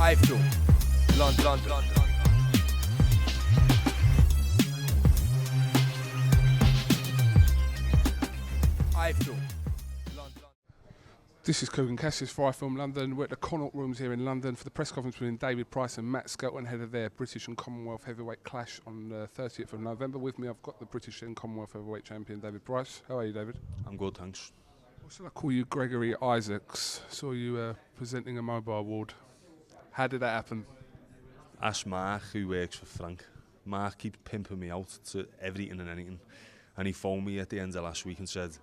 iFILM, London. iFILM, London. This is Coogan Cassius for iFILM London. We're at the Connaught Rooms here in London for the press conference between David Price and Matt Skelton, head of their British and Commonwealth heavyweight clash on the 30th of November. With me, I've got the British and Commonwealth heavyweight champion, David Price. How are you, David? I'm good, thanks. What should I call you, Gregory Isaacs? Saw you presenting a mobile award. How did that happen? Ask Mark, who works for Frank. Mark keeps pimping me out to everything and anything. And he phoned me at the end of last week and said,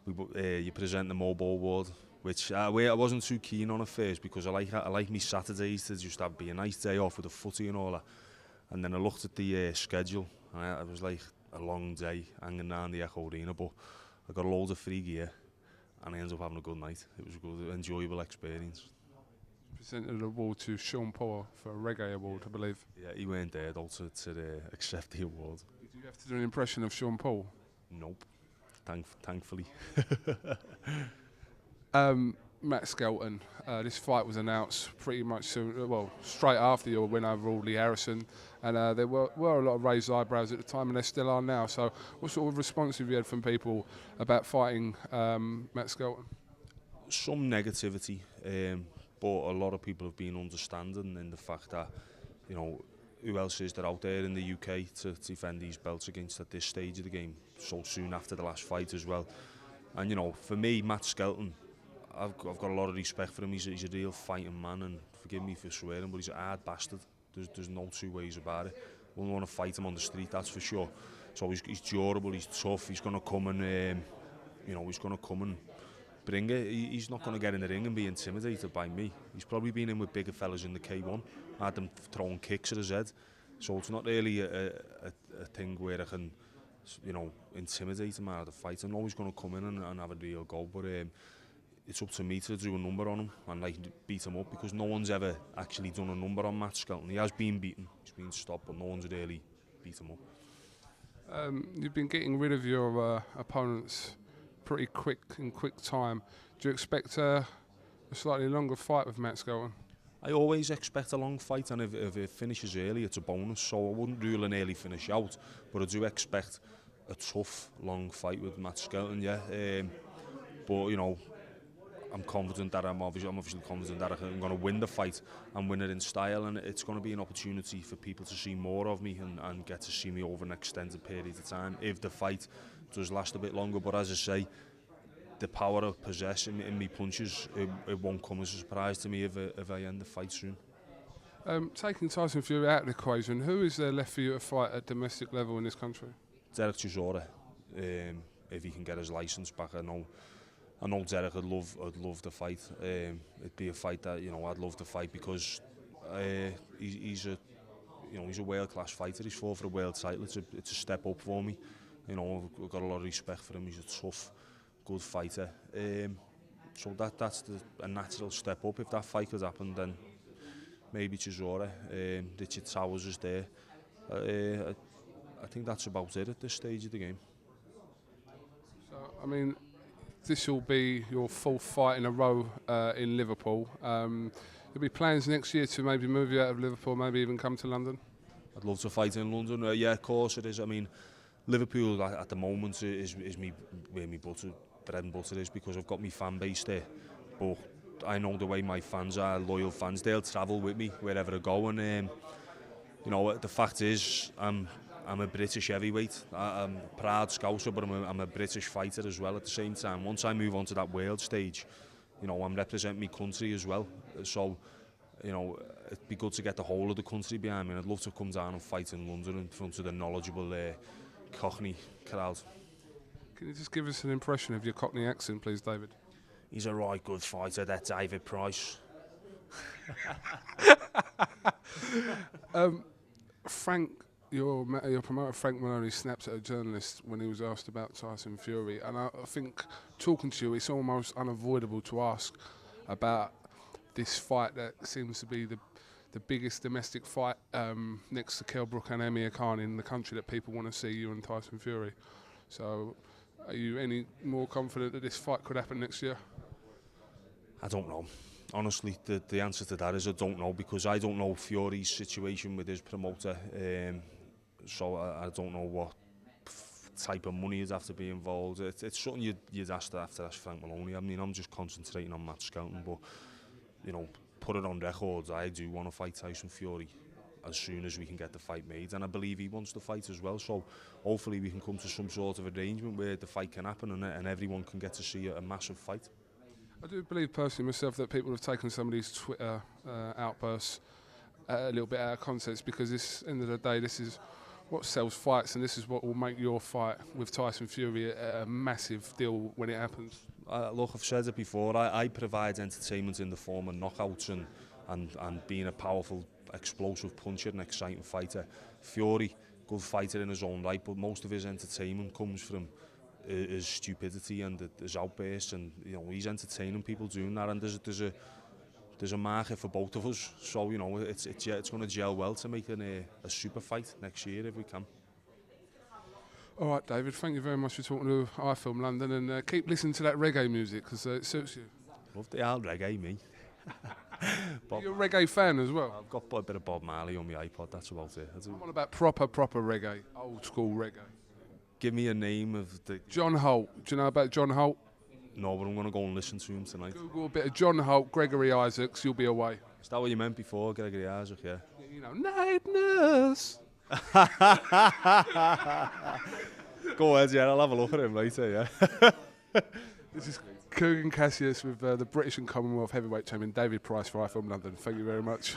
you present the mobile award, which I wasn't too keen on at first because I like me Saturdays to just be a nice day off with the footy and all that. And then I looked at the schedule and it was like a long day hanging around the Echo Arena, but I got loads of free gear and I ended up having a good night. It was a good, enjoyable experience. Presented an award to Sean Paul for a reggae award, I believe. Yeah, he weren't there though to accept the award. Did you have to do an impression of Sean Paul? Nope, thankfully. Matt Skelton, this fight was announced pretty much soon, straight after your win over Audley Harrison, and there were a lot of raised eyebrows at the time, and there still are now. So, what sort of response have you had from people about fighting Matt Skelton? Some negativity, but a lot of people have been understanding in the fact that, you know, who else is there out there in the UK to defend these belts against at this stage of the game, so soon after the last fight as well. And you know, for me, Matt Skelton, I've got a lot of respect for him. He's a real fighting man, and forgive me for swearing, but he's a hard bastard. There's no two ways about it. Wouldn't want to fight him on the street, that's for sure. So he's durable, he's tough. He's going to come and, he's going to come and bring it. He's not going to get in the ring and be intimidated by me. He's probably been in with bigger fellas in the K1. I had them throwing kicks at his head. So it's not really a thing where I can, intimidate him out of the fight. I'm always going to come in and have a real go, but it's up to me to do a number on him and beat him up, because no one's ever actually done a number on Matt Skelton. He has been beaten, he's been stopped, but no one's really beat him up. You've been getting rid of your opponents pretty quick time. Do you expect a slightly longer fight with Matt Skelton? I always expect a long fight, and if it finishes early, it's a bonus. So I wouldn't rule an early finish out, but I do expect a tough, long fight with Matt Skelton. Yeah, but I'm confident that I'm obviously confident that I'm going to win the fight and win it in style, and it's going to be an opportunity for people to see more of me and get to see me over an extended period of time if the fight does last a bit longer. But as I say, the power of possession in me punches, it won't come as a surprise to me if I end the fight soon. Taking Tyson Fury out of the equation, who is there left for you to fight at domestic level in this country? Derek Chisora, if he can get his licence back. I know Derek would love the fight. It'd be a fight that I'd love to fight, because he's a world-class fighter. He's fought for a world title. It's a step up for me. I've got a lot of respect for him. He's a tough, good fighter. So that's a natural step up. If that fight could happen, then maybe Chisora. Richard Towers is there. I think that's about it at this stage of the game. So, I mean, this will be your fourth fight in a row in Liverpool. There'll be plans next year to maybe move you out of Liverpool, maybe even come to London? I'd love to fight in London. Yeah, of course it is. I mean, Liverpool at the moment is where my bread and butter is, because I've got my fan base there. But I know the way my fans are, loyal fans. They'll travel with me wherever I go, and the fact is, I'm a British heavyweight. I'm a proud Scouser, but I'm a British fighter as well at the same time. Once I move on to that world stage, I'm representing my country as well. So, it'd be good to get the whole of the country behind me. And I'd love to come down and fight in London in front of the knowledgeable Cockney crowd. Can you just give us an impression of your Cockney accent, please, David? He's a right good fighter, that David Price. Frank, your promoter Frank Maloney snaps at a journalist when he was asked about Tyson Fury, and I think talking to you, it's almost unavoidable to ask about this fight that seems to be the biggest domestic fight next to Kell Brook and Amir Khan in the country that people want to see, you and Tyson Fury. So, are you any more confident that this fight could happen next year? I don't know. honestly, the answer to that is I don't know, because I don't know Fury's situation with his promoter. So I don't know what type of money would have to be involved. It's something you'd have to ask Frank Maloney. I mean, I'm just concentrating on Matt Skelton, but you know, put it on record, I do want to fight Tyson Fury as soon as we can get the fight made, and I believe he wants the fight as well. So hopefully we can come to some sort of arrangement where the fight can happen and everyone can get to see a massive fight. I do believe personally myself that people have taken some of these Twitter outbursts a little bit out of context, because this end of the day, this is what sells fights, and this is what will make your fight with Tyson Fury a massive deal when it happens. Look, I've said it before, I provide entertainment in the form of knockouts and being a powerful, explosive puncher and exciting fighter. Fury, good fighter in his own right, but most of his entertainment comes from his stupidity and his outbursts, and you know, he's entertaining people doing that, and there's a market for both of us. So you know, it's going to gel well to make a super fight next year if we can. All right, David, thank you very much for talking to iFILM London, and keep listening to that reggae music, because it suits you. Love the old reggae, me. You're a reggae fan as well? I've got a bit of Bob Marley on my iPod, that's about it. I'm on about proper reggae, old school reggae. Give me a name of the... John Holt. Do you know about John Holt? No, but I'm going to go and listen to him tonight. Google a bit of John Holt, Gregory Isaacs, you'll be away. Is that what you meant before, Gregory Isaac, yeah? You know, night nurse. Go ahead, yeah, I'll have a look at him later, yeah. This is Kurgan Cassius with the British and Commonwealth heavyweight champion David Price for iFILM London. Thank you very much.